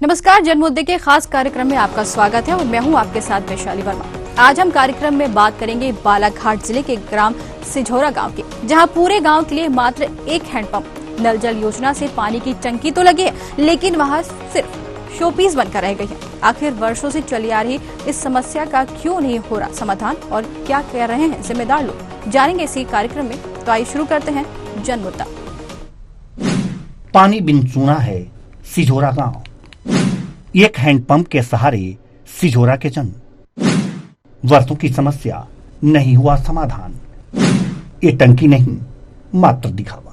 नमस्कार, जनमुद्दे के खास कार्यक्रम में आपका स्वागत है और मैं हूं आपके साथ वैशाली वर्मा। आज हम कार्यक्रम में बात करेंगे बालाघाट जिले के ग्राम सिझौरा गांव की, जहां पूरे गांव के लिए मात्र एक हैंडपंप नल जल योजना से पानी की टंकी तो लगी है, लेकिन वहां सिर्फ शोपीस बनकर रह गई है। आखिर वर्षों से चली आ रही इस समस्या का क्यों नहीं हो रहा समाधान और क्या कह रहे हैं जिम्मेदार लोग, जानेंगे इसी कार्यक्रम में। तो आइए शुरू करते हैं जनमुद्दा। पानी बिन चूना है सिझौरा गांव, एक हैंडपंप के सहारे सिझौरा के जन, वर्षों की समस्या नहीं हुआ समाधान, ये टंकी नहीं मात्र दिखावा।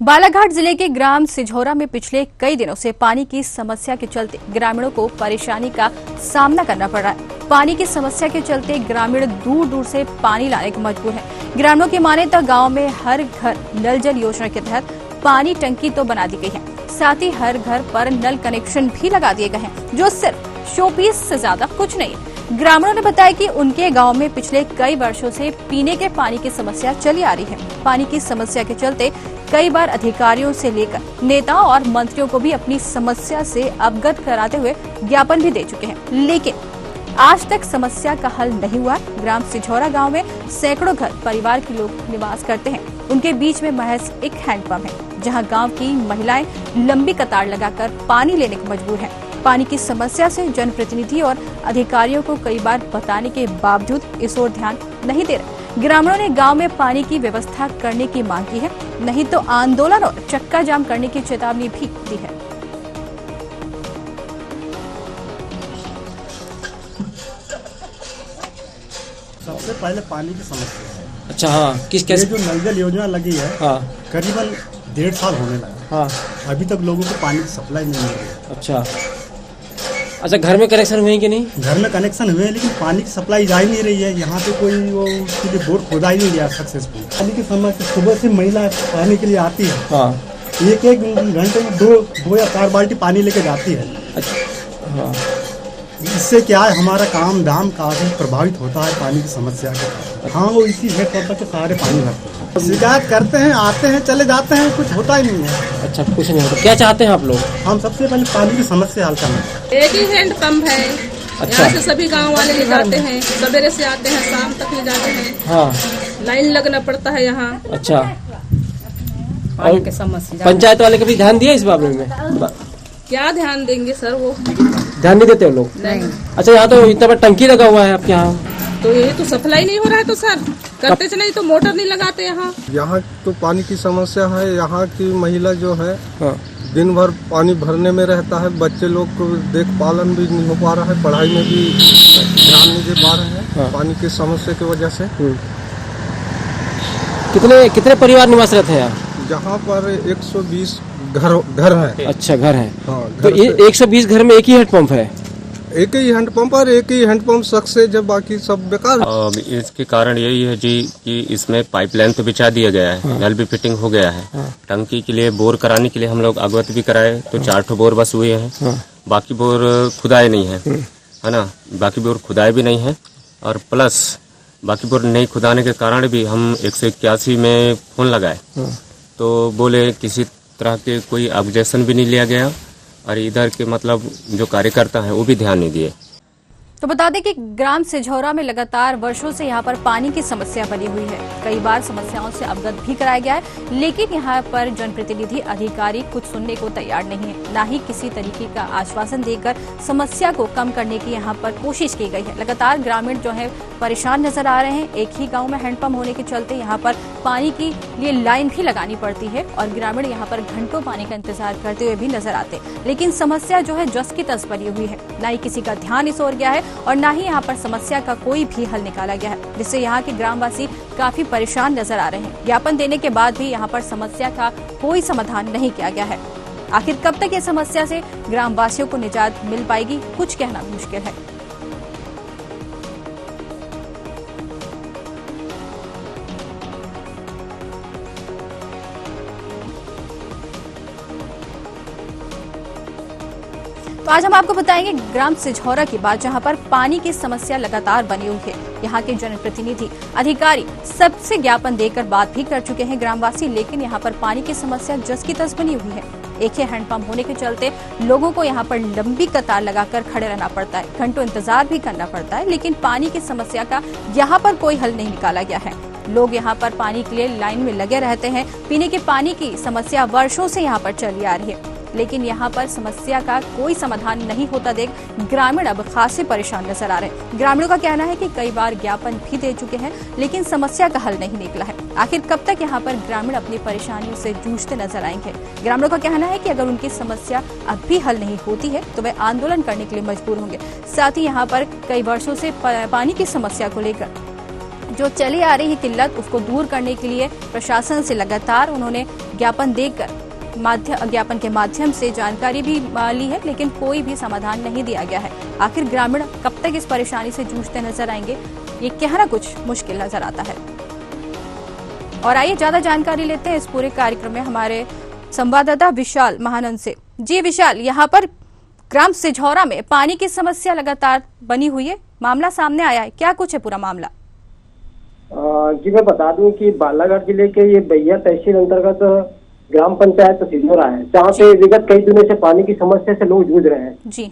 बालाघाट जिले के ग्राम सिझौरा में पिछले कई दिनों से पानी की समस्या के चलते ग्रामीणों को परेशानी का सामना करना पड़ रहा है। पानी की समस्या के चलते ग्रामीण दूर दूर से पानी लाने को मजबूर है। ग्रामीणों की माने तो गांव में हर घर नल जल योजना के तहत पानी टंकी तो बना दी गई है, साथ ही हर घर पर नल कनेक्शन भी लगा दिए गए हैं, जो सिर्फ शोपीस से ज्यादा कुछ नहीं है। ग्रामीणों ने बताया कि उनके गांव में पिछले कई वर्षों से पीने के पानी की समस्या चली आ रही है। पानी की समस्या के चलते कई बार अधिकारियों से लेकर नेताओं और मंत्रियों को भी अपनी समस्या से अवगत कराते हुए ज्ञापन भी दे चुके हैं, लेकिन आज तक समस्या का हल नहीं हुआ। ग्राम सिझौरा गांव में सैकड़ों घर परिवार के लोग निवास करते हैं। उनके बीच में महज एक हैंडपंप है, जहां गांव की महिलाएं लंबी कतार लगाकर पानी लेने को मजबूर हैं। पानी की समस्या से जनप्रतिनिधि और अधिकारियों को कई बार बताने के बावजूद इस ओर ध्यान नहीं दे रहे। ग्रामीणों ने गांव में पानी की व्यवस्था करने की मांग की है, नहीं तो आंदोलन और चक्का जाम करने की चेतावनी भी दी है। सबसे पहले पानी की समस्या है। अच्छा, हाँ, किस कैसे जो नल जल योजना लगी है, हाँ, करीबन 1.5 साल होने लगा। हाँ, अभी तक लोगों को पानी की सप्लाई नहीं मिल रही है। अच्छा, घर में कनेक्शन हुए कि नहीं? घर में कनेक्शन हुए, लेकिन पानी की सप्लाई जा ही नहीं रही है। यहाँ पे कोई वो उसके लिए बोर खोदा ही नहीं गया सक्सेसफुल। पानी की समस्या, सुबह से महिला पानी के लिए आती है, हाँ, एक घंटे में दो या 4 बाल्टी पानी लेके जाती है। अच्छा, हाँ, इससे क्या है, हमारा काम धाम काफी प्रभावित होता है पानी की समस्या के। हाँ, वो इसी हेडपंप के सारे पानी भरते हैं। शिकायत करते हैं, आते हैं, चले जाते हैं, कुछ होता ही नहीं है। अच्छा, कुछ नहीं होता। क्या चाहते हैं आप लोग? हम सबसे पहले पानी की समस्या हल करना। एक ही हैंड पंप है। अच्छा, यहाँ से सभी गांव वाले ले जाते हैं, सवेरे से आते हैं, शाम तक ले जाते हैं। हाँ, लाइन लगना पड़ता है यहाँ। अच्छा, पानी की समस्या, पंचायत वाले कभी ध्यान दिया इस बारे में? क्या ध्यान देंगे सर, वो ध्यान नहीं देते वो लोग? नहीं। अच्छा, यहाँ तो इतना बड़ा टंकी लगा हुआ है आपके यहाँ, तो ये तो सप्लाई नहीं हो रहा है, तो सर करते नहीं तो मोटर नहीं लगाते यहाँ। यहाँ तो पानी की समस्या है। यहाँ की महिला जो है, हाँ, दिन भर पानी भरने में रहता है। बच्चे लोग को देखभालन भी नहीं हो पा रहा है, पढ़ाई में भी ध्यान नहीं दे पा रहे हैं, हाँ, पानी की समस्या की वजह से। कितने परिवार निवास रहते हैं यहाँ? यहाँ पर 120 घर है। अच्छा, घर है। हाँ, तो ये 120 घर में एक ही हैंडपंप है? एक ही हैंडपंप और एक ही हैंडपंप सक्सेस, जब बाकी सब बेकार। इसके कारण यही है जी कि इसमें पाइपलाइन तो बिछा दिया गया है, हाँ, नल भी फिटिंग हो गया है। हाँ, टंकी के लिए बोर कराने के लिए हम लोग अवगत भी कराए, तो 4 बोर बस हुए हैं। हाँ, बाकी बोर खुदाए नहीं है ना, बाकी बोर खुदाए भी नहीं है। और प्लस बाकी बोर नहीं खुदाने के कारण भी हम 181 में फोन लगाए, हाँ, तो बोले किसी तरह के कोई ऑब्जेक्शन भी नहीं लिया गया, और इधर के मतलब जो कार्यकर्ता हैं वो भी ध्यान नहीं दिए। तो बता दें कि ग्राम सिझौरा में लगातार वर्षों से यहाँ पर पानी की समस्या बनी हुई है। कई बार समस्याओं से अवगत भी कराया गया है, लेकिन यहाँ पर जनप्रतिनिधि अधिकारी कुछ सुनने को तैयार नहीं है, न ही किसी तरीके का आश्वासन देकर समस्या को कम करने की यहाँ पर कोशिश की गई है। लगातार ग्रामीण जो है परेशान नजर आ रहे हैं। एक ही गाँव में हैंडपंप होने के चलते यहाँ पर पानी के लिए लाइन भी लगानी पड़ती है और ग्रामीण यहाँ पर घंटों पानी का इंतजार करते हुए भी नजर आते, लेकिन समस्या जो है जस की तस बनी हुई है। न ही किसी का ध्यान इस ओर गया है और न ही यहाँ पर समस्या का कोई भी हल निकाला गया है, जिससे यहाँ के ग्रामवासी काफी परेशान नजर आ रहे हैं। ज्ञापन देने के बाद भी यहाँ पर समस्या का कोई समाधान नहीं किया गया है। आखिर कब तक ये समस्या से ग्रामवासियों को निजात मिल पाएगी, कुछ कहना मुश्किल है। तो आज हम आपको बताएंगे ग्राम सिझौरा की बात, जहां पर पानी की समस्या लगातार बनी हुई है। यहाँ के जनप्रतिनिधि अधिकारी सबसे ज्ञापन देकर बात भी कर चुके हैं ग्रामवासी, लेकिन यहाँ पर पानी की समस्या जस की तस बनी हुई है। एक ही हैंडपंप होने के चलते लोगों को यहाँ पर लंबी कतार लगाकर खड़े रहना पड़ता है, घंटों इंतजार भी करना पड़ता है, लेकिन पानी की समस्या का यहाँ पर कोई हल नहीं निकाला गया है। लोग यहाँ पर पानी के लिए लाइन में लगे रहते हैं। पीने के पानी की समस्या वर्षों से यहाँ पर चली आ रही है, लेकिन यहाँ पर समस्या का कोई समाधान नहीं होता देख ग्रामीण अब खासे परेशान नजर आ रहे हैं। ग्रामीणों का कहना है कि कई बार ज्ञापन भी दे चुके हैं, लेकिन समस्या का हल नहीं निकला है। आखिर कब तक यहाँ पर ग्रामीण अपनी परेशानियों से जूझते नजर आएंगे? ग्रामीणों का कहना है कि अगर उनकी समस्या अब भी हल नहीं होती है तो वे आंदोलन करने के लिए मजबूर होंगे। साथ ही यहाँ पर कई वर्षों से पानी की समस्या को लेकर जो चली आ रही है किल्लत, उसको दूर करने के लिए प्रशासन से लगातार उन्होंने ज्ञापन देकर ज्ञापन के माध्यम से जानकारी भी ली है, लेकिन कोई भी समाधान नहीं दिया गया है। आखिर ग्रामीण कब तक इस परेशानी से जूझते नजर आएंगे, ये कहना कुछ मुश्किल नजर आता है। और आइए ज्यादा जानकारी लेते हैं इस पूरे कार्यक्रम में हमारे संवाददाता विशाल महानंद से। जी विशाल, यहाँ पर ग्राम सिझौरा में पानी की समस्या लगातार बनी हुई है, मामला सामने आया है, क्या कुछ है पूरा मामला? जी मैं बता दूं कि बालाघाट जिले के ये बैया तहसील अंतर्गत ग्राम पंचायत सिझौरा है, जहाँ पे विगत कई दिनों से पानी की समस्या से लोग जूझ रहे हैं। जी,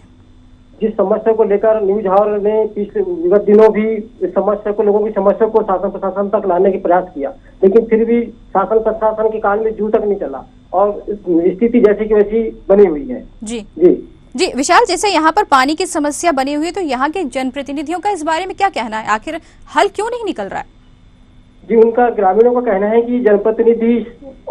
जिस समस्या को लेकर न्यूज हावर ने पिछले विगत दिनों भी इस समस्या को, लोगों की समस्या को शासन प्रशासन तक लाने की प्रयास किया, लेकिन फिर भी शासन प्रशासन के कान में जू तक नहीं चला और स्थिति जैसी की वैसी बनी हुई है। जी जी जी विशाल, जैसे यहाँ पर पानी की समस्या बनी हुई है तो यहाँ के जनप्रतिनिधियों का इस बारे में क्या कहना है? आखिर हल क्यों नहीं निकल रहा है? जी, उनका ग्रामीणों का कहना है कि जनप्रतिनिधि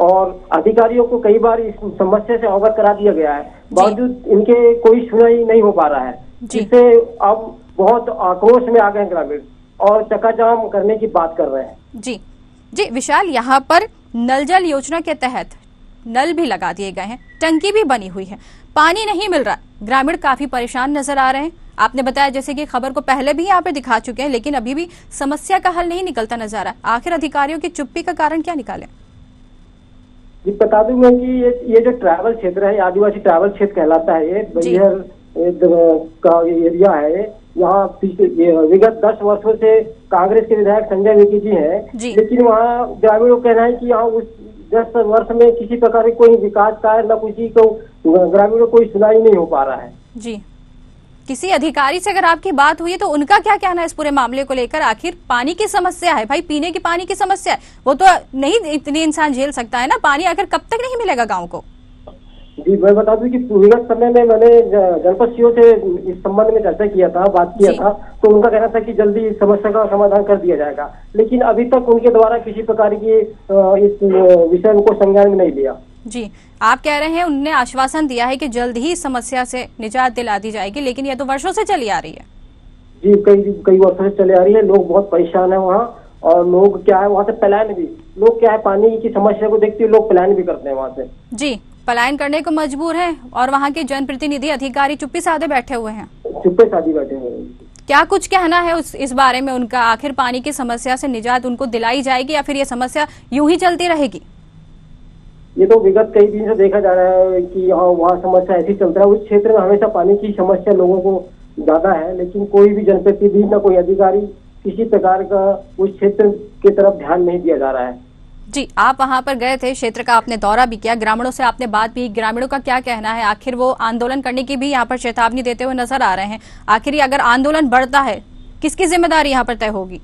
और अधिकारियों को कई बार इस समस्या से अवगत करा दिया गया है, बावजूद इनके कोई सुनाई नहीं हो पा रहा है, जिससे अब बहुत आक्रोश में आ गए ग्रामीण और चक्काजाम करने की बात कर रहे हैं। जी जी विशाल, यहाँ पर नल जल योजना के तहत नल भी लगा दिए गए हैं, टंकी भी बनी हुई है, पानी नहीं मिल रहा, ग्रामीण काफी परेशान नजर आ रहे हैं। आपने बताया जैसे कि खबर को पहले भी यहाँ पे दिखा चुके हैं, लेकिन अभी भी समस्या का हल नहीं निकलता नजर आ रहा है। आखिर अधिकारियों की चुप्पी का कारण क्या निकाले? जी बता दूं मैं कि ये जो ट्राइबल क्षेत्र है, आदिवासी ट्राइबल क्षेत्र कहलाता है, ये बैहर का एरिया है। यहाँ विगत 10 वर्षों से कांग्रेस के विधायक संजय विकी जी हैं, लेकिन वहाँ ग्रामीणों का कहना है कि यहाँ उस 10 वर्ष में किसी प्रकार की कोई विकास कार्य न किसी को ग्रामीणों को कोई सुनाई नहीं हो पा रहा है। जी, किसी अधिकारी से अगर आपकी बात हुई है तो उनका क्या कहना है इस पूरे मामले को लेकर? आखिर पानी की समस्या है भाई, पीने की पानी की समस्या है, वो तो नहीं इतनी इंसान झेल सकता है ना पानी, आखिर कब तक नहीं मिलेगा गांव को? जी मैं बता दूं कि विगत समय में मैंने जनपद सीओ से इस संबंध में चर्चा किया था, बात किया था, तो उनका कहना था कि जल्दी इस समस्या का समाधान कर दिया जाएगा, लेकिन अभी तक उनके द्वारा किसी प्रकार की इस विषय को संज्ञान में नहीं लिया। जी, आप कह रहे हैं उन्होंने आश्वासन दिया है कि जल्द ही समस्या से निजात दिला दी जाएगी, लेकिन यह तो वर्षों से चली आ रही है। जी कई वर्षों से चली आ रही है, लोग बहुत परेशान है वहाँ, और लोग क्या है वहाँ से पलायन भी, लोग क्या है पानी की समस्या को देखते हुए लोग पलायन भी करते हैं वहाँ से। जी, पलायन करने को मजबूर हैं और वहाँ के जनप्रतिनिधि अधिकारी चुप्पी साधे बैठे हुए हैं। चुप्पी साधे बैठे हुए हैं। क्या कुछ कहना है इस बारे में उनका? आखिर पानी की समस्या से निजात उनको दिलाई जाएगी या फिर ये समस्या यूं ही चलती रहेगी? ये तो विगत कई दिन से देखा जा रहा है कि वहाँ समस्या ऐसी चल रहा है। उस क्षेत्र में हमेशा पानी की समस्या लोगों को ज्यादा है, लेकिन कोई भी जनप्रतिनिधि न कोई अधिकारी किसी प्रकार का उस क्षेत्र की तरफ ध्यान नहीं दिया जा रहा है। जी, आप वहां पर गए थे, क्षेत्र का आपने दौरा भी किया, ग्रामीणों से आपने बात भी, ग्रामीणों का क्या कहना है? आखिर वो आंदोलन करने की भी यहाँ पर चेतावनी देते हुए नजर आ रहे हैं। आखिर अगर आंदोलन बढ़ता है, किसकी जिम्मेदारी यहाँ पर तय होगी?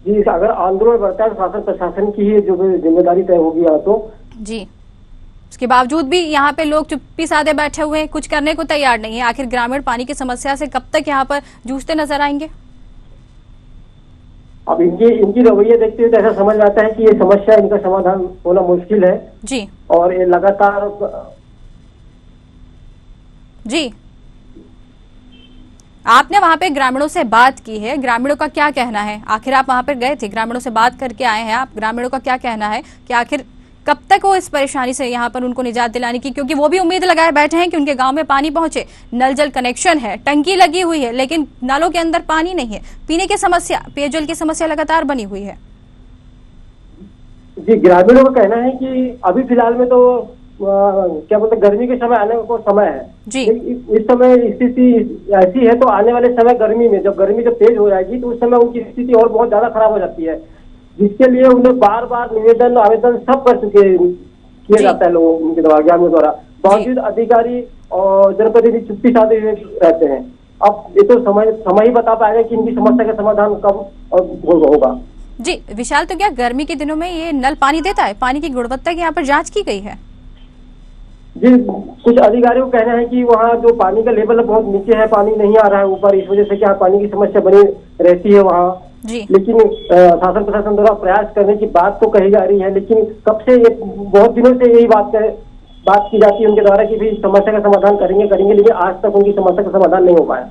जी, अगर आंदोलन बढ़ता है तो शासन प्रशासन की ही जो जिम्मेदारी तय होगी यहाँ तो। जी, उसके बावजूद भी यहाँ पे लोग चुप्पी साधे बैठे हुए हैं, कुछ करने को तैयार नहीं है। आखिर ग्रामीण पानी की समस्या से कब तक यहाँ पर जूझते नजर आएंगे? अब इनकी रवैया देखते हुए तो ऐसा समझ में आता है कि ये समस्या इनका समाधान होना मुश्किल है। जी, और ये लगातार जी, आपने वहां पे ग्रामीणों से बात की है, ग्रामीणों का क्या कहना है? आखिर आप वहां पर गए थे, ग्रामीणों से बात करके आए हैं आप, ग्रामीणों का क्या कहना है कि आखिर कब तक वो इस परेशानी से यहाँ पर उनको निजात दिलाने की, क्योंकि वो भी उम्मीद लगाए बैठे हैं कि उनके गांव में पानी पहुंचे, नल जल कनेक्शन है, टंकी लगी हुई है, लेकिन नलों के अंदर पानी नहीं है, पीने की समस्या, पेयजल की समस्या लगातार बनी हुई है। जी, ग्रामीणों का कहना है कि अभी फिलहाल में तो क्या बोलते गर्मी के समय आने को समय है जी। इस समय स्थिति ऐसी है, तो आने वाले समय गर्मी में जब तेज हो जाएगी तो उस समय उनकी स्थिति और बहुत ज्यादा खराब हो जाती है, जिसके लिए उन्हें बार बार निवेदन आवेदन सब किया जाता है लोगों उनके द्वारा, ग्रामीणों द्वारा, बावजूद अधिकारी और जनप्रतिनिधि चुप्पी साधे हुए रहते हैं। अब ये तो समय ही बता पाएगा कि इनकी समस्या का समाधान कब होगा। जी विशाल, तो क्या गर्मी के दिनों में ये नल पानी देता है? पानी की गुणवत्ता की यहाँ पर जांच की गई है? जी, कुछ अधिकारियों का कहना है कि वहाँ जो पानी का लेवल है बहुत नीचे है, पानी नहीं आ रहा है ऊपर, इस वजह से क्या पानी की समस्या बनी रहती है वहाँ। जी। लेकिन शासन प्रशासन द्वारा प्रयास करने की बात तो कही जा रही है, लेकिन कब से ये बहुत दिनों से यही बात की जाती है उनके द्वारा कि भी समस्या का समाधान करेंगे, लेकिन आज तक उनकी समस्या का समाधान नहीं हो पाया।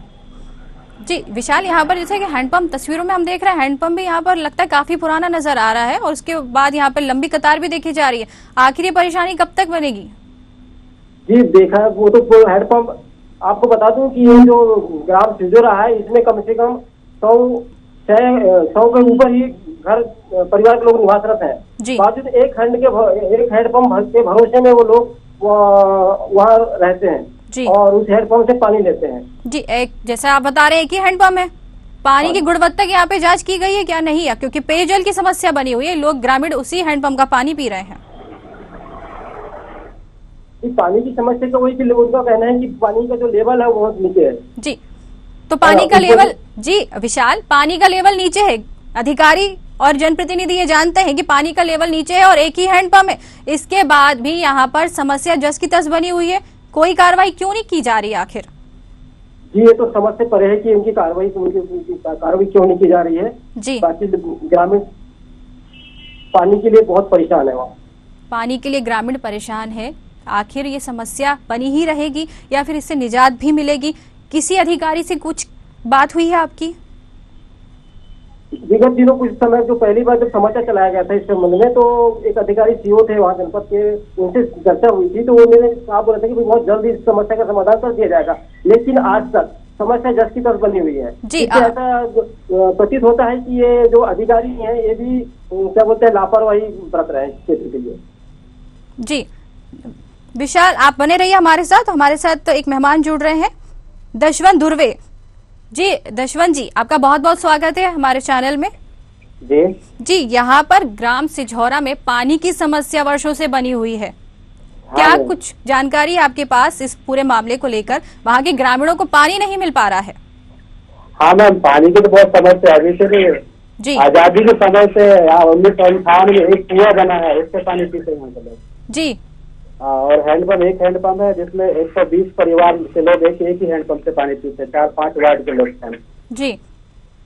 जी विशाल, यहाँ पर जैसे कि हैंडपंप तस्वीरों में हम देख रहे हैं, हैंडपंप भी यहाँ पर लगता है काफी पुराना नजर आ रहा है और उसके बाद यहाँ पर लंबी कतार भी देखी जा रही है। आखिर ये परेशानी कब तक बनेगी? जी देखा, वो तो हैंडपंप आपको बता दूं कि ये जो ग्राम सिजोरा है इसमें कम से कम 100 के ऊपर ही घर परिवार के लोग निवासरत हैं। बावजूद एक हैंडपंप के भरोसे में वो लोग वहाँ रहते हैं और उस हैंडपंप से पानी लेते हैं। जी, एक जैसा आप बता रहे हैं कि हैंडपंप है, पानी की गुणवत्ता की यहाँ पे जांच की गई है क्या? नहीं है, क्योंकि पेयजल की समस्या बनी हुई है, लोग ग्रामीण उसी हैंडपंप का पानी पी रहे हैं। इस पानी की समस्या तो वही उनका कहना है कि पानी का जो लेवल है वो बहुत नीचे है। जी, तो पानी का लेवल, जी विशाल, पानी का लेवल नीचे है, अधिकारी और जनप्रतिनिधि ये जानते हैं कि पानी का लेवल नीचे है और एक ही हैंडपंप है, इसके बाद भी यहाँ पर समस्या जस की तस बनी हुई है। कोई कार्रवाई क्यों नहीं की जा रही आखिर? जी, ये तो समझ से परे है कि उनकी कार्रवाई क्यों नहीं की जा रही है। जी, बाकी ग्रामीण पानी के लिए बहुत परेशान है, वहाँ पानी के लिए ग्रामीण परेशान है। आखिर ये समस्या बनी ही रहेगी या फिर इससे निजात भी मिलेगी? किसी अधिकारी से कुछ बात हुई है आपकी? विगत दिनों कुछ समय जो पहली बार जब समाचार चलाया गया था इस संबंध में, तो एक अधिकारी सीओ थे वहाँ जनपद के, उनसे चर्चा हुई थी, तो वो मैंने कहा बोला था कि बहुत जल्द इस समस्या का समाधान कर दिया जाएगा, लेकिन आज तक समस्या जस की तस बनी हुई है। जी, ऐसा प्रतीत होता है कि ये जो अधिकारी हैं ये भी क्या बोलते हैं लापरवाही बरत रहे हैं क्षेत्र के लिए। जी विशाल, आप बने रहिए हमारे साथ तो एक मेहमान जुड़ रहे हैं, दशवंत धुर्वे जी। दशवंत जी, आपका बहुत बहुत स्वागत है हमारे चैनल में। जी, यहाँ पर ग्राम सिझौरा में पानी की समस्या वर्षों से बनी हुई है। क्या कुछ जानकारी है आपके पास इस पूरे मामले को लेकर? वहाँ के ग्रामीणों को पानी नहीं मिल पा रहा है। हाँ मैम, पानी की तो बहुत समस्या है। अभी जी, आजादी के समय से 1958 में एक कुआं बना है, उससे पानी पीते हैं जी। और हैंडपंप, एक हैंडपंप है जिसमें 120 परिवार के लोग एक ही हैंडपंप से पानी पीते हैं, 4-5 वार्ड के लोग हैं। जी,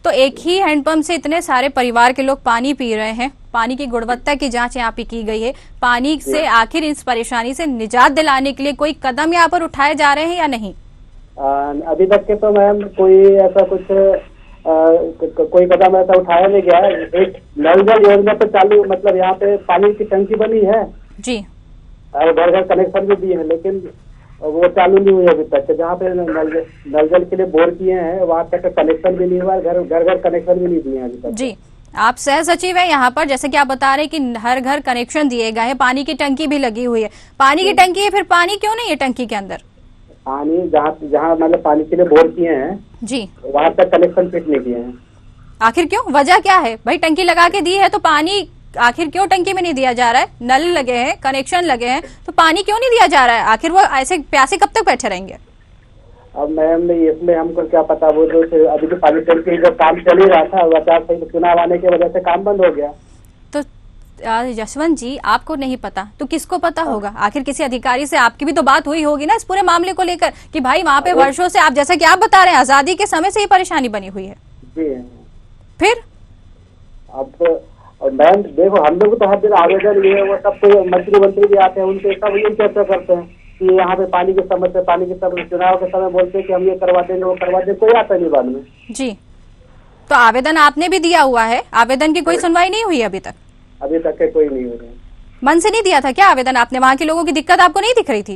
तो एक ही हैंडपंप से इतने सारे परिवार के लोग पानी पी रहे हैं। पानी की गुणवत्ता की जांच यहाँ पे की गई है। पानी से आखिर इस परेशानी से निजात दिलाने के लिए कोई कदम यहाँ पर उठाए जा रहे हैं या नहीं? अभी तक के तो मैम कोई ऐसा कुछ कोई कदम ऐसा उठाया नहीं गया है। एक नल जल योजना पे चालू, मतलब यहाँ पे पानी की टंकी बनी है जी, और घर घर कनेक्शन भी दिए हैं, लेकिन वो चालू नहीं हुई अभी तक। जहाँ पे नल जल के लिए बोर किए हैं वहाँ तक कनेक्शन भी नहीं हुआ, घर कनेक्शन भी नहीं दिए हैं अभी तक। जी, आप सह सचिव है यहाँ पर, जैसे कि आप बता रहे हैं कि हर घर कनेक्शन दिए गए हैं, पानी की टंकी भी लगी हुई है। पानी की टंकी है, फिर पानी क्यों नहीं है टंकी के अंदर? पानी जहाँ मतलब पानी के लिए बोर किए हैं जी, वहाँ तक कनेक्शन फिट नहीं किए हैं। आखिर क्यों? वजह क्या है भाई? टंकी लगा के दी है तो पानी आखिर क्यों टंकी में नहीं दिया जा रहा है? नल लगे हैं, कनेक्शन लगे हैं, तो पानी क्यों नहीं दिया जा रहा है? आखिर वो ऐसे प्यासे कब तक बैठे रहेंगे? अब मैम इसमें हमको क्या पता, वो जो अभी तो पानी टंकी का काम चल ही रहा था, आचार चुनाव आने की वजह से काम बंद हो गया। तो जसवंत जी, आपको नहीं पता तो किसको पता होगा? आखिर किसी अधिकारी से आपकी भी तो बात हुई होगी ना इस पूरे मामले को लेकर कि भाई वहाँ पे वर्षों से, आप जैसा कि आप बता रहे हैं, आजादी के समय से ही परेशानी बनी हुई है। जी, फिर अब मैम देखो, हम लोग तो हर दिन आवेदन ये वो सब कोई मंत्री भी आते हैं, उनसे सब ये चर्चा करते हैं कि यहाँ पे पानी की समस्या, पानी की समस्या, चुनाव के समय बोलते हैं कि हम ये करवा देंगे वो करवा देंगे, कोई आता नहीं बाद में। जी, तो आवेदन आपने भी दिया हुआ है, आवेदन की कोई सुनवाई नहीं हुई अभी तक? अभी तक के कोई नहीं हो रहा। मन से नहीं दिया था क्या आवेदन आपने? वहाँ के लोगों की दिक्कत आपको नहीं दिख रही थी?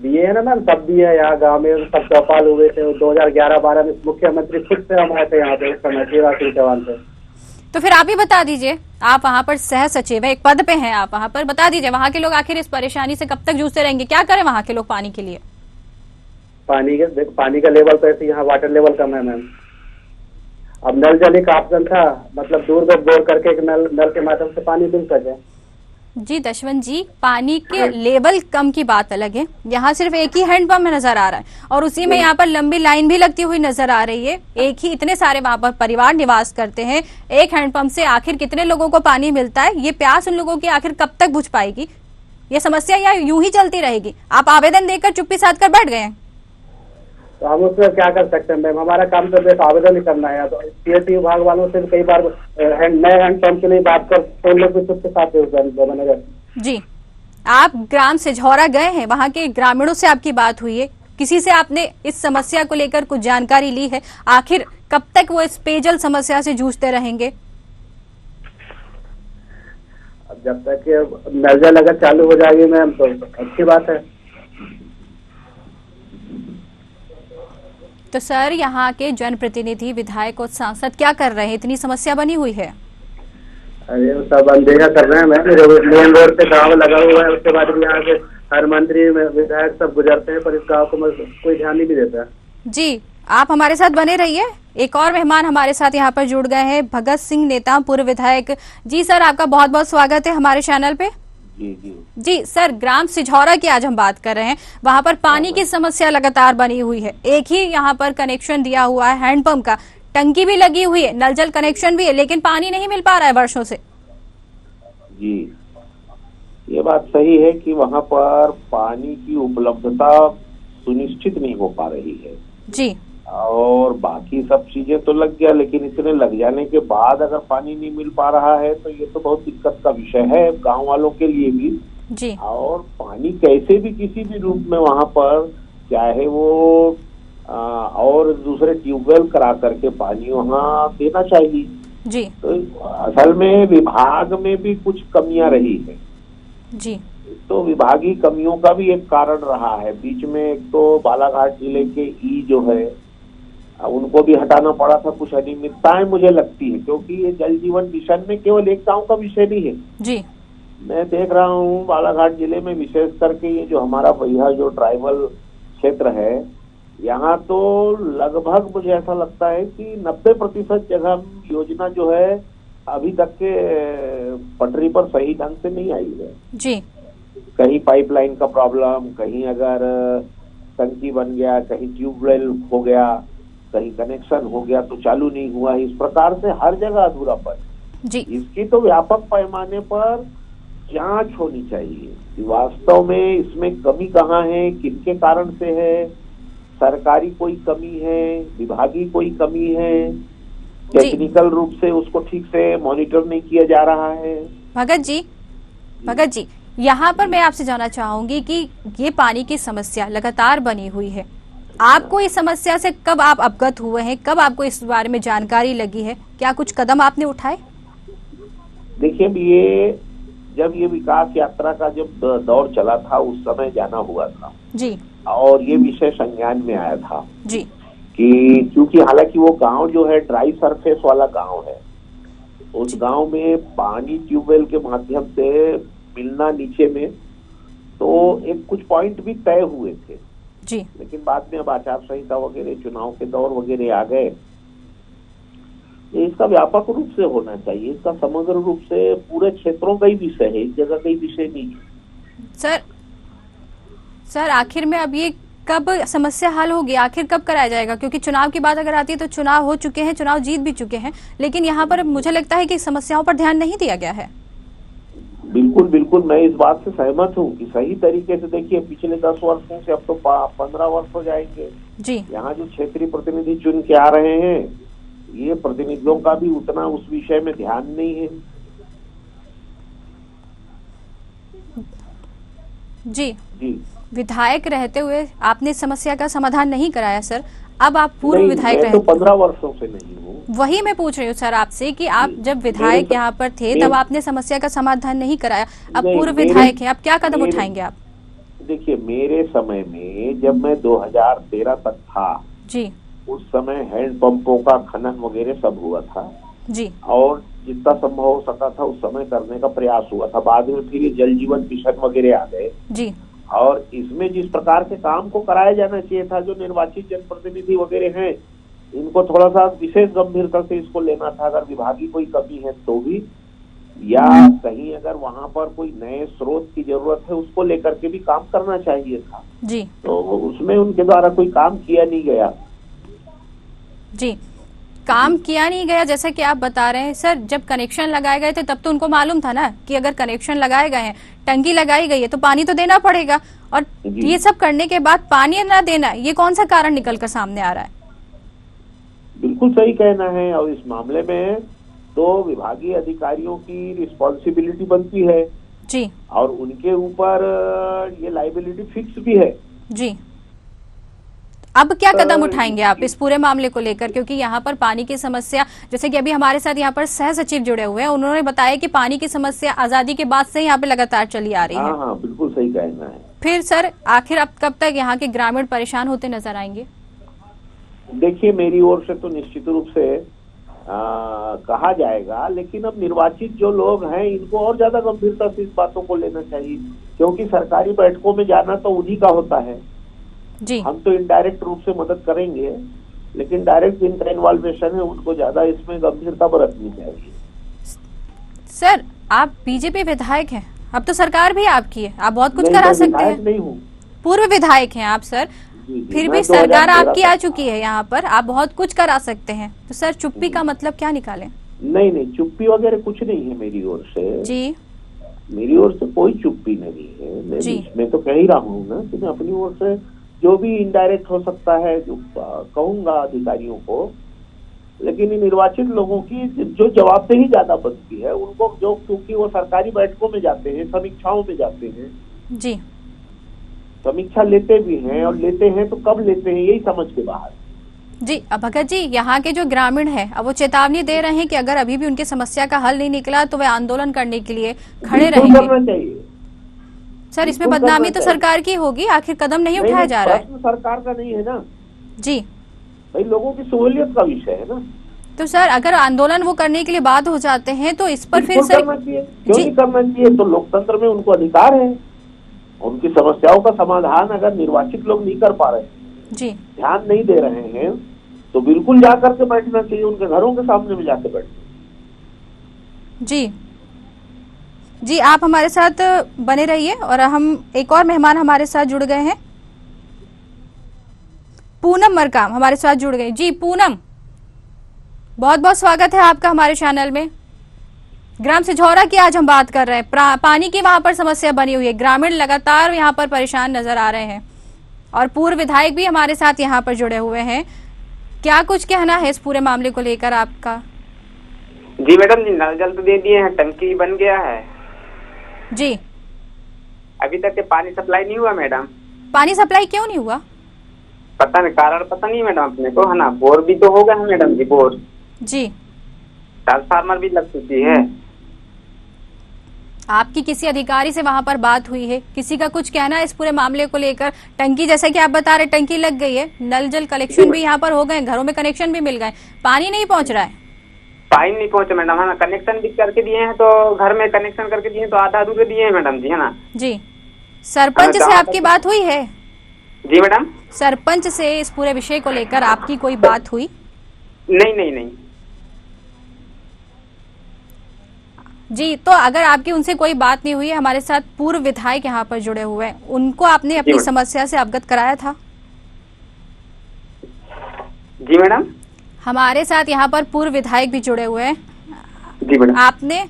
दिए है ना मैम, सब दिए। यहाँ गाँव में सब चौपाल हुए थे 2011-12 में, मुख्यमंत्री खुद से हम आए थे यहाँ पे उस समय, शिवराज सिंह चौहान से। तो फिर आप ही बता दीजिए, आप वहाँ पर सह सचिव है, एक पद पे हैं आप, वहाँ पर बता दीजिए वहाँ के लोग आखिर इस परेशानी से कब तक जूझते रहेंगे? क्या करें वहाँ के लोग पानी के लिए? पानी का लेवल तो ऐसे यहाँ वाटर लेवल कम है मैम। अब नल जल एक ऑप्शन था, मतलब दूर बोर करके एक नल के माध्यम से पानी मिल सके। जी दशवंत जी, पानी के लेवल कम की बात अलग है। यहाँ सिर्फ एक ही हैंडपंप नजर आ रहा है और उसी में यहाँ पर लंबी लाइन भी लगती हुई नजर आ रही है। एक ही इतने सारे वहां पर परिवार निवास करते हैं। एक हैंडपंप से आखिर कितने लोगों को पानी मिलता है? ये प्यास उन लोगों की आखिर कब तक बुझ पाएगी? ये समस्या या यूं ही चलती रहेगी? आप आवेदन देकर चुप्पी साध कर बैठ गए हैं। तो हम उसमें क्या कर सकते हैं मैम? हमारा काम तो सिर्फ आवेदन ही करना है। तो पीएचई विभाग वालों से कई बार नए हैंडपंप के लिए बात कर तो उन लोग भी चुप्पी साध जी, आप ग्राम सिझौरा गए हैं, वहां के ग्रामीणों से आपकी बात हुई है, किसी से आपने इस समस्या को लेकर कुछ जानकारी ली है? आखिर कब तक वो इस पेयजल समस्या से जूझते रहेंगे? अब जब तक नल जल अगर चालू हो जाएगी मैम तो अच्छी बात है। तो सर, यहाँ के जनप्रतिनिधि, विधायक और सांसद क्या कर रहे हैं? इतनी समस्या बनी हुई है। अरे वो सब अनदेखा कर रहे हैं मैम। मेन रोड पे गाँव लगा हुआ है, उसके बाद भी यहाँ से हर मंत्री विधायक सब गुजरते हैं, पर इस गाँव को कोई ध्यान नहीं देता। जी, आप हमारे साथ बने रहिए। एक और मेहमान हमारे साथ यहाँ पर जुड़ गए हैं, भगत सिंह नेता, पूर्व विधायक। जी सर, आपका बहुत बहुत स्वागत है हमारे चैनल पे। जी सर, ग्राम सिझौरा की आज हम बात कर रहे हैं। वहां पर पानी की समस्या लगातार बनी हुई है। एक ही यहाँ पर कनेक्शन दिया हुआ है हैंडपंप का, टंकी भी लगी हुई है, नल जल कनेक्शन भी है, लेकिन पानी नहीं मिल पा रहा है वर्षों से। जी, ये बात सही है कि वहाँ पर पानी की उपलब्धता सुनिश्चित नहीं हो पा रही है जी। और बाकी सब चीजें तो लग गया, लेकिन इतने लग जाने के बाद अगर पानी नहीं मिल पा रहा है तो ये तो बहुत दिक्कत का विषय है गांव वालों के लिए भी जी। और पानी कैसे भी किसी भी रूप में वहाँ पर, चाहे वो और दूसरे ट्यूबवेल करा करके पानी वहाँ देना चाहिए जी। तो असल में विभाग में भी कुछ कमियां रही है जी। तो विभागीय कमियों का भी एक कारण रहा है। बीच में एक तो बालाघाट जिले के ई जो है उनको भी हटाना पड़ा था। कुछ अनियमितताएं मुझे लगती है, क्योंकि ये जल जीवन मिशन में केवल एक गांव का विषय नहीं है जी। मैं देख रहा हूँ बालाघाट जिले में विशेष करके ये जो हमारा भैया जो ट्राइबल क्षेत्र है, यहाँ तो लगभग मुझे ऐसा लगता है कि 90% जगह योजना जो है अभी तक के पटरी पर सही ढंग से नहीं आई है जी। कहीं पाइपलाइन का प्रॉब्लम, कहीं अगर टंकी बन गया, कहीं ट्यूबवेल हो गया, कहीं कनेक्शन हो गया तो चालू नहीं हुआ। इस प्रकार से हर जगह अधूरापन जी। इसकी तो व्यापक पैमाने पर जांच होनी चाहिए कि वास्तव में इसमें कमी कहाँ है, किनके कारण से है, सरकारी कोई कमी है, विभागीय कोई कमी है, टेक्निकल रूप से उसको ठीक से मॉनिटर नहीं किया जा रहा है। भगत जी, यहाँ पर मैं आपसे जानना चाहूंगी कि ये पानी की समस्या लगातार बनी हुई है, आपको इस समस्या से कब आप अवगत हुए हैं, कब आपको इस बारे में जानकारी लगी है, क्या कुछ कदम आपने उठाए? देखिए, जब ये विकास यात्रा का जब दौर चला था उस समय जाना हुआ था जी, और ये विषय संज्ञान में आया था जी कि क्योंकि हालांकि वो गांव जो है ड्राई सरफेस वाला गांव है, उस गांव में पानी ट्यूबवेल के माध्यम से मिलना नीचे में तो एक कुछ पॉइंट भी तय हुए थे जी, लेकिन बाद में अब आचार संहिता वगैरह, चुनाव के दौर वगैरह आ गए। इसका व्यापक रूप से होना चाहिए, इसका समग्र रूप से पूरे क्षेत्रों का ही विषय है, इस जगह का ही विषय नहीं है। सर आखिर में अब ये कब समस्या हल होगी, आखिर कब कराया जाएगा? क्योंकि चुनाव की बात अगर आती है तो चुनाव हो चुके हैं, चुनाव जीत भी चुके हैं, लेकिन यहाँ पर मुझे लगता है कि समस्याओं पर ध्यान नहीं दिया गया है। बिल्कुल बिल्कुल, मैं इस बात से सहमत हूँ कि सही तरीके से देखिए पिछले 10 वर्षों से अब तो 15 वर्ष हो जाएंगे जी, यहाँ जो क्षेत्रीय प्रतिनिधि चुन के आ रहे हैं, ये प्रतिनिधियों का भी उतना उस विषय में ध्यान नहीं है। जी जी, विधायक रहते हुए आपने समस्या का समाधान नहीं कराया सर, अब आप पूर्व विधायक रहे तो 15 वर्षों से नहीं हूँ। वही मैं पूछ रही हूँ सर आपसे कि आप जब विधायक यहाँ पर थे तब आपने समस्या का समाधान नहीं कराया, अब पूर्व विधायक हैं, अब क्या कदम उठाएंगे आप? देखिए, मेरे समय में जब मैं 2013 तक था जी, उस समय हैंडपंपों का खनन वगैरह सब हुआ था जी, और जितना संभव हो सका था उस समय करने का प्रयास हुआ था। बाद में फिर ये जल जीवन मिशन वगैरह आ गए जी, और इसमें जिस प्रकार के काम को कराया जाना चाहिए था, जो निर्वाचित जनप्रतिनिधि वगैरह हैं, इनको थोड़ा सा विशेष गंभीरता से इसको लेना था। अगर विभागीय कोई कमी है तो भी या कहीं अगर वहां पर कोई नए स्रोत की जरूरत है उसको लेकर के भी काम करना चाहिए था। जी तो उसमें उनके द्वारा कोई काम किया नहीं गया। जी, काम किया नहीं गया जैसा कि आप बता रहे हैं सर। जब कनेक्शन लगाए गए थे तब तो उनको मालूम था ना कि अगर कनेक्शन लगाए गए हैं, टंकी लगाई गई है तो पानी तो देना पड़ेगा, और जी। ये सब करने के बाद पानी ना देना, ये कौन सा कारण निकल कर सामने आ रहा है? बिल्कुल सही कहना है। और इस मामले में तो विभागीय अधिकारियों की रिस्पॉन्सिबिलिटी बनती है जी और उनके ऊपर ये लाइबिलिटी फिक्स भी है। जी, अब क्या कदम उठाएंगे आप इस पूरे मामले को लेकर? क्योंकि यहाँ पर पानी की समस्या, जैसे कि अभी हमारे साथ यहाँ पर सह सचिव जुड़े हुए हैं, उन्होंने बताया कि पानी की समस्या आजादी के बाद से यहाँ पे लगातार चली आ रही है। हाँ हाँ, बिल्कुल सही कहना है। फिर सर आखिर अब कब तक यहाँ के ग्रामीण परेशान होते नजर आएंगे? देखिए, मेरी ओर से तो निश्चित रूप से कहा जाएगा, लेकिन अब निर्वाचित जो लोग हैं इनको और ज्यादा गंभीरता से इस बातों को लेना चाहिए, क्योंकि सरकारी बैठकों में जाना तो उन्हीं का होता है। जी, हम तो इनडायरेक्ट रूप से मदद करेंगे, लेकिन डायरेक्ट जिनका इन्वॉल्वेशन है उनको ज्यादा इसमें गंभीरता बरतनी चाहिए। सर आप बीजेपी विधायक हैं, अब तो सरकार भी आपकी है, आप बहुत कुछ नहीं, करा मैं सकते विधायक हैं। नहीं हूँ। पूर्व विधायक हैं आप सर, जी, फिर मैं भी सरकार 2013 आपकी आ चुकी है यहाँ पर, आप बहुत कुछ करा सकते हैं। तो सर चुप्पी का मतलब क्या निकालें? नहीं नहीं, चुप्पी वगैरह कुछ नहीं है मेरी ओर से। जी मेरी ओर से कोई चुप्पी नहीं है। मैं जी। मैं तो कह ही रहा हूँ ना कि मैं अपनी ओर से जो भी इनडायरेक्ट हो सकता है जो कहूंगा अधिकारियों को, लेकिन इन निर्वाचित लोगों की जो जवाबदेही ज्यादा बनती है उनको, जो क्योंकि वो सरकारी बैठकों में जाते हैं, समीक्षाओं में जाते हैं, जी समीक्षा लेते भी हैं, और लेते हैं तो कब लेते हैं यही समझ के बाहर। जी। अब भगत जी, यहाँ के जो ग्रामीण हैं अब वो चेतावनी दे रहे हैं कि अगर अभी भी उनकी समस्या का हल नहीं निकला तो वे आंदोलन करने के लिए खड़े बिल्कुल रहेंगे। करना चाहिए। सर इसमें बिल्कुल बदनामी करना तो चाहिए। सरकार की होगी, आखिर कदम नहीं उठाया जा रहा है। प्रश्न सरकार का नहीं है ना जी, भाई, लोगों की सहूलियत का विषय है ना। तो सर अगर आंदोलन वो करने के लिए बाध्य हो जाते हैं तो इस पर फिर बिल्कुल सर करना चाहिए, क्यों जी। नहीं करना चाहिए? तो लोकतंत्र में उनको अधिकार है। उनकी समस्याओं का समाधान अगर निर्वाचित लोग नहीं कर पा रहे हैं, जी ध्यान नहीं दे रहे हैं, तो बिल्कुल जा करके बैठना चाहिए, उनके घरों के सामने में जाके बैठना। जी जी, आप हमारे साथ बने रहिए। और हम एक और मेहमान हमारे साथ जुड़ गए हैं, पूनम मरकाम हमारे साथ जुड़ गए। जी पूनम, बहुत बहुत स्वागत है आपका हमारे चैनल में। ग्राम सिझौरा की आज हम बात कर रहे हैं। पानी की वहां पर समस्या बनी हुई है, ग्रामीण लगातार यहाँ पर परेशान नजर आ रहे हैं, और पूर्व विधायक भी हमारे साथ यहाँ पर जुड़े हुए हैं। क्या कुछ कहना है इस पूरे मामले को लेकर आपका? जी मैडम जी, नल जल तो दे दिए हैं, टंकी बन गया है जी। अभी तक के पानी सप्लाई नहीं हुआ मैडम। पानी सप्लाई क्यों नहीं हुआ? पता नहीं, कारण पता नहीं मैडम अपने को, है ना। बोर भी तो हो गया है मैडम जी, बोर जी। ट्रांसफार्मर भी लग चुकी है। आपकी किसी अधिकारी से वहां पर बात हुई है? किसी का कुछ कहना है इस पूरे मामले को लेकर? टंकी, जैसा कि आप बता रहे, टंकी लग गई है, नल जल कलेक्शन भी यहाँ पर हो गए, घरों में कनेक्शन भी मिल गए, पानी नहीं पहुंच रहा है। पानी नहीं पहुंचा मैडम, है ना। कनेक्शन भी करके दिए हैं, तो घर में कनेक्शन करके दिए हैं, तो आधा अधूरे दिए हैं मैडम जी, है ना। जी। सरपंच से आपकी बात हुई है? जी मैडम। सरपंच से इस पूरे विषय को लेकर आपकी कोई बात हुई? नहीं नहीं नहीं। जी, तो अगर आपकी उनसे कोई बात नहीं हुई है, हमारे साथ पूर्व विधायक यहाँ पर जुड़े हुए हैं, उनको आपने अपनी समस्या से अवगत कराया था? जी मैडम। हमारे साथ यहाँ पर पूर्व विधायक भी जुड़े हुए हैं। जी मैडम। आपने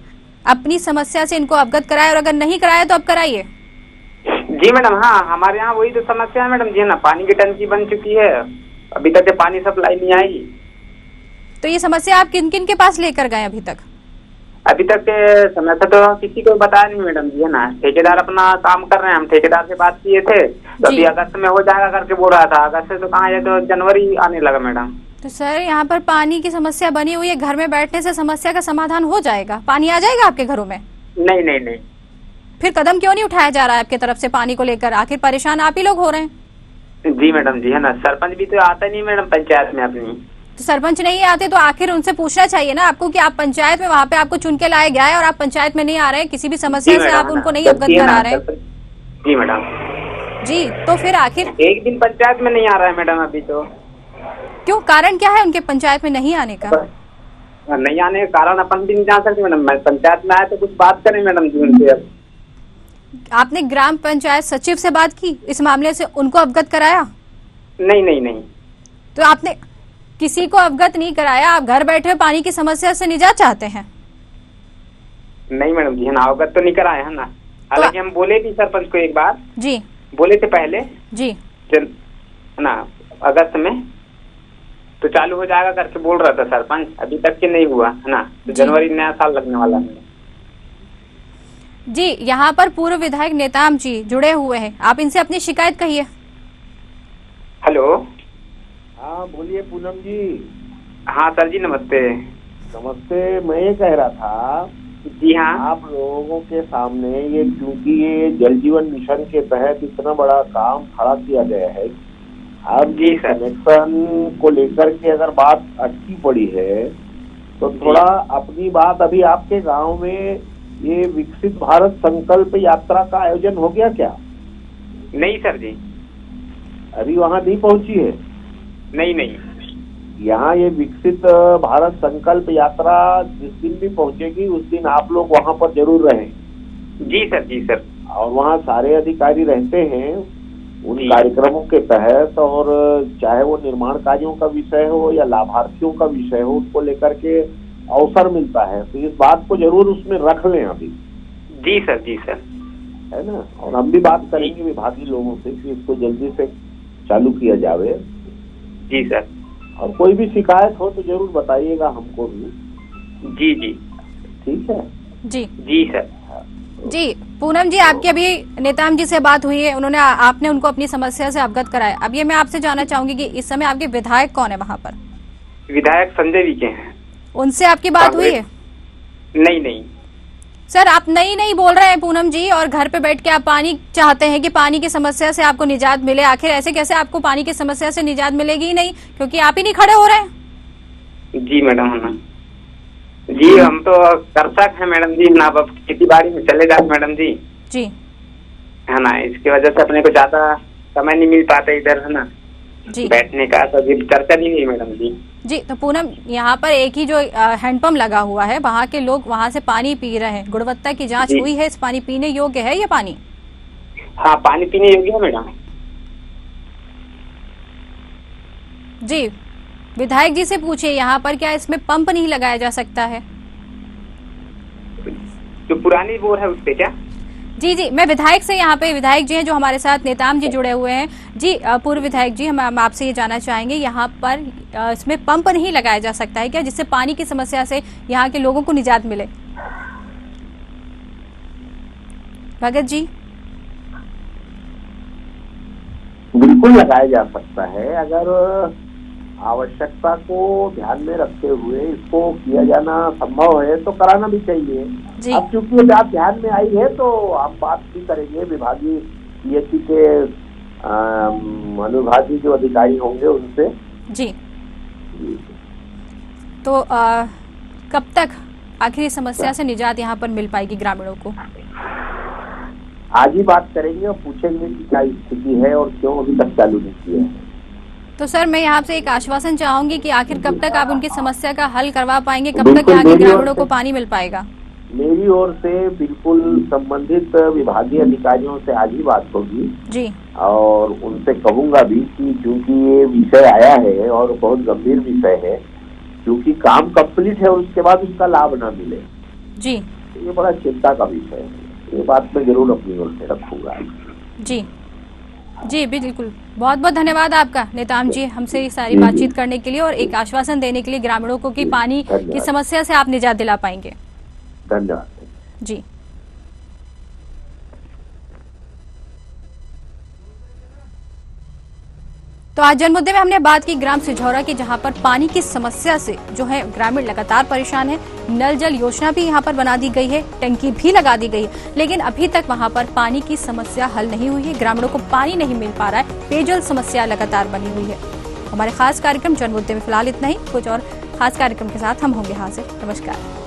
अपनी समस्या से इनको अवगत कराया, और अगर नहीं कराया तो अब कराइए। जी मैडम, हाँ, हमारे यहाँ वही तो समस्या है मैडम जी, है ना। पानी की टंकी बन चुकी है, अभी तक के पानी सप्लाई नहीं आई। तो ये समस्या आप किन किन के पास लेकर गए अभी तक? अभी तक के समस्या तो किसी को बताया नहीं मैडम जी, है ना। ठेकेदार अपना काम कर रहे हैं, हम ठेकेदार से बात किए थे, तो अभी अगस्त में हो जाएगा करके बोल रहा था। अगस्त से तो कहाँ, ये तो जनवरी आने लगा मैडम। तो सर यहाँ पर पानी की समस्या बनी हुई है, घर में बैठने से समस्या का समाधान हो जाएगा? पानी आ जाएगा आपके घरों में? नहीं नहीं नहीं। फिर कदम क्यों नहीं उठाया जा रहा है आपकी तरफ से पानी को लेकर? आखिर परेशान आप ही लोग हो रहे हैं। जी मैडम जी, है ना। सरपंच भी तो आता नहीं मैडम पंचायत में अपनी। तो सरपंच नहीं आते तो आखिर उनसे पूछना चाहिए ना आपको कि आप पंचायत में, वहाँ पे आपको चुन के लाया गया है और आप पंचायत में नहीं आ रहे हैं, किसी भी समस्या से आप उनको नहीं अवगत करा रहे हैं। जी मैडम जी, तो फिर आखिर एक दिन पंचायत में नहीं आ रहा है मैडम अभी तो। क्यों, कारण क्या है उनके पंचायत में नहीं आने का? नहीं आने के कारण अपन भी नहीं जा सकते मैडम। मैं पंचायत में आया तो कुछ बात करें मैडम जी उनसे। अब आपने ग्राम पंचायत सचिव से बात की इस मामले से, उनको अवगत कराया? नहीं। तो आपने किसी को अवगत नहीं कराया, आप घर बैठे पानी की समस्या से निजात चाहते हैं? नहीं मैडम जी, है ना, अवगत तो नहीं कराए है ना। हालांकि हम बोले भी सरपंच को एक बार, जी बोले थे पहले जी, है ना, अगस्त में तो चालू हो जाएगा करके बोल रहा था सरपंच, अभी तक के नहीं हुआ है ना। तो जनवरी नया साल लगने वाला है जी। यहाँ पर पूर्व विधायक नेताम जी जुड़े हुए हैं, आप इनसे अपनी शिकायत कहिए। हेलो, हाँ बोलिए पूनम जी। हाँ सर जी, नमस्ते। नमस्ते। मैं ये कह रहा था, जी हाँ, आप लोगों के सामने ये, क्योंकि ये जल जीवन मिशन के तहत इतना बड़ा काम खड़ा किया गया है, अब जी सर, कनेक्शन को लेकर के अगर बात अटकी पड़ी है तो थोड़ा अपनी बात, अभी आपके गांव में ये विकसित भारत संकल्प यात्रा का आयोजन हो गया क्या? नहीं सर जी, अभी वहाँ नहीं पहुंची है? नहीं। यहाँ ये विकसित भारत संकल्प यात्रा जिस दिन भी पहुंचेगी उस दिन आप लोग वहाँ पर जरूर रहें। जी सर। और वहाँ सारे अधिकारी रहते हैं उन कार्यक्रमों के तहत, और चाहे वो निर्माण कार्यों का विषय हो या लाभार्थियों का विषय हो, उसको लेकर के अवसर मिलता है। तो इस बात को जरूर उसमें रख लें अभी। जी सर, है ना। और हम भी बात करेंगे विभागीय लोगों से कि इसको जल्दी से चालू किया जावे। जी सर। और कोई भी शिकायत हो तो जरूर बताइएगा हमको भी। जी। ठीक है जी सर। जी पूनम जी, आपकी अभी नेताम जी से बात हुई है, उन्होंने आपने उनको अपनी समस्या से अवगत कराया। अब ये मैं आपसे जानना चाहूंगी कि इस समय आपके विधायक कौन है वहाँ पर? विधायक संजय विखे हैं। उनसे आपकी बात हुई है? नहीं। सर आप नहीं बोल रहे हैं पूनम जी, और घर पे बैठ के आप पानी चाहते हैं कि पानी की समस्या से आपको निजात मिले। आखिर ऐसे कैसे आपको पानी की समस्या से निजात मिलेगी ही नहीं, क्योंकि आप ही नहीं खड़े हो रहे हैं। जी मैडम, है ना जी, हम तो कृषक हैं मैडम जी ना, अब खेती बाड़ी में चले जाते मैडम जी, है ना। इसकी वजह से अपने को ज्यादा समय नहीं मिल पाता इधर, है ना जी, बैठने का। तो चर्चा नहीं हुई मैडम जी। तो पूनम, यहाँ पर एक ही जो हैंडपंप लगा हुआ है, वहाँ के लोग वहाँ से पानी पी रहे हैं। गुणवत्ता की जांच हुई है? इस पानी पीने योग्य है ये पानी? हाँ, पानी पीने योग्य है मैडम। जी, विधायक जी से पूछिए यहाँ पर क्या इसमें पंप नहीं लगाया जा सकता है? जो पुरानी बोर है उस पे क्या? जी, मैं विधायक से, यहाँ पे विधायक जी हैं जो हमारे साथ, नेताम जी जुड़े हुए हैं। जी पूर्व विधायक जी, हम आपसे ये जानना चाहेंगे, यहाँ पर इसमें पंप नहीं लगाया जा सकता है क्या, जिससे पानी की समस्या से यहाँ के लोगों को निजात मिले? भगत जी। बिल्कुल लगाया जा सकता है, अगर आवश्यकता को ध्यान में रखते हुए इसको किया जाना संभव है तो कराना भी चाहिए। अब चूंकि बात ध्यान में आई है तो हम बात भी करेंगे विभागीय पीएचई के अनुविभागीय जो अधिकारी होंगे उनसे। जी तो कब तक आखिर इस समस्या से निजात यहाँ पर मिल पाएगी ग्रामीणों को? आज ही बात करेंगे और पूछेंगे कि क्या स्थिति है और क्यों अभी तक चालू नहीं किया है। तो सर मैं यहाँ से एक आश्वासन चाहूंगी कि आखिर कब तक आप उनकी समस्या का हल करवा पाएंगे, कब तक यहाँ के ग्रामीणों को पानी मिल पाएगा? मेरी ओर से बिल्कुल संबंधित विभागीय अधिकारियों से आज ही बात होगी जी, और उनसे कहूंगा भी कि क्योंकि ये विषय आया है और बहुत गंभीर विषय है, क्योंकि काम कंप्लीट है और उसके बाद उसका लाभ ना मिले जी, ये बड़ा चिंता का विषय है। ये बात मैं जरूर अपनी ओर से रखूंगा। जी बिल्कुल, बहुत बहुत धन्यवाद आपका नेताम जी, हमसे ये सारी बातचीत करने के लिए और एक आश्वासन देने के लिए ग्रामीणों को कि पानी की समस्या से आप निजात दिला पाएंगे। धन्यवाद जी। तो आज जनमुद्दे में हमने बात की ग्राम सिझौरा की, जहां पर पानी की समस्या से जो है ग्रामीण लगातार परेशान है। नल जल योजना भी यहां पर बना दी गई है, टंकी भी लगा दी गई है, लेकिन अभी तक वहां पर पानी की समस्या हल नहीं हुई है। ग्रामीणों को पानी नहीं मिल पा रहा है, पेयजल समस्या लगातार बनी हुई है। हमारे खास कार्यक्रम जनमुद्दे में फिलहाल इतना ही, कुछ और खास कार्यक्रम के साथ हम होंगे हाजिर। नमस्कार।